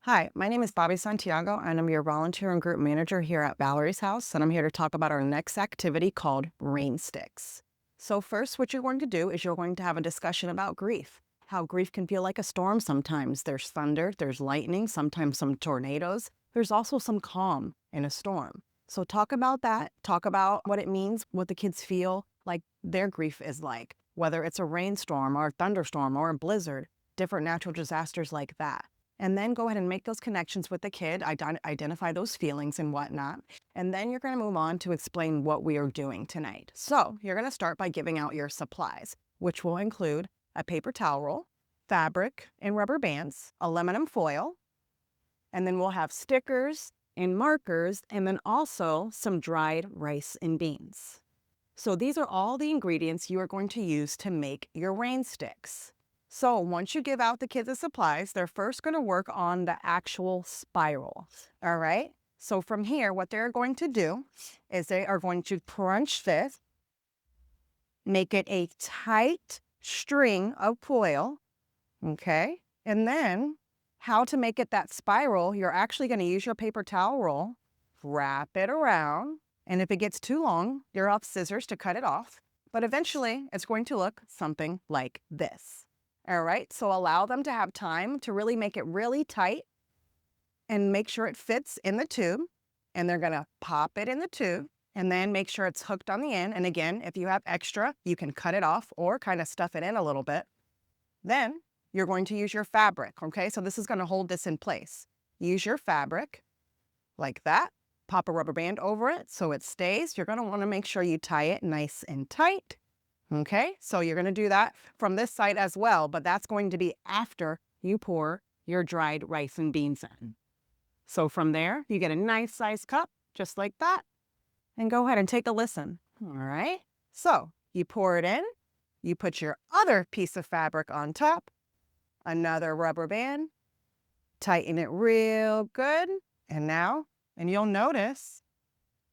Hi, my name is Bobbie Santiago, and I'm your volunteer and group manager here at Valerie's house, and I'm here to talk about our next activity called Rain Sticks. So first, what you're going to do is you're going to have a discussion about grief, how grief can feel like a storm sometimes. There's thunder, there's lightning, sometimes some tornadoes. There's also some calm in a storm. So talk about that, talk about what it means, what the kids feel like their grief is like, whether it's a rainstorm or a thunderstorm or a blizzard, different natural disasters like that. And then go ahead and make those connections with the kid, identify those feelings and whatnot. And then you're going to move on to explain what we are doing tonight. So you're going to start by giving out your supplies, which will include a paper towel roll, fabric and rubber bands, aluminum foil, and then we'll have stickers and markers, and then also some dried rice and beans. So these are all the ingredients you are going to use to make your rain sticks. So once you give out the kids the supplies, they're first going to work on the actual spiral. All right. So from here, what they're going to do is they are going to crunch this, make it a tight string of foil. Okay. And then how to make it that spiral, you're actually going to use your paper towel roll, wrap it around. And if it gets too long, you'll have scissors to cut it off. But eventually, it's going to look something like this. All right, so allow them to have time to really make it really tight and make sure it fits in the tube. And they're gonna pop it in the tube and then make sure it's hooked on the end. And again, if you have extra, you can cut it off or kind of stuff it in a little bit. Then you're going to use your fabric, okay? So this is gonna hold this in place. Use your fabric like that. Pop a rubber band over it so it stays. You're gonna wanna make sure you tie it nice and tight. Okay, so you're going to do that from this side as well, but that's going to be after you pour your dried rice and beans in. So from there, you get a nice size cup, just like that, and go ahead and take a listen. All right, so you pour it in, you put your other piece of fabric on top, another rubber band, tighten it real good, and you'll notice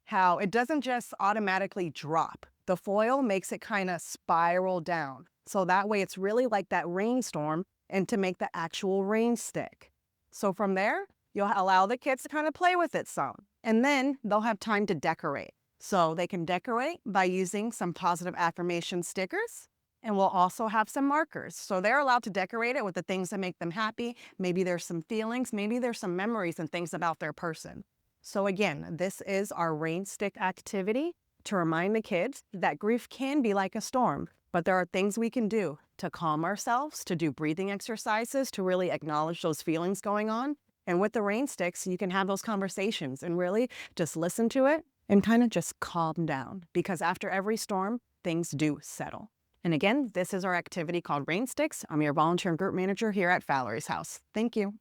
how it doesn't just automatically drop. The foil makes it kind of spiral down. So that way it's really like that rainstorm and to make the actual rain stick. So from there, you'll allow the kids to kind of play with it some. And then they'll have time to decorate. So they can decorate by using some positive affirmation stickers. And we'll also have some markers. So they're allowed to decorate it with the things that make them happy. Maybe there's some feelings, maybe there's some memories and things about their person. So again, this is our rain stick activity to remind the kids that grief can be like a storm, but there are things we can do to calm ourselves, to do breathing exercises, to really acknowledge those feelings going on. And with the rain sticks, you can have those conversations and really just listen to it and kind of just calm down, because after every storm, things do settle. And again, this is our activity called Rain Sticks. I'm your volunteer and group manager here at Valerie's house. Thank you.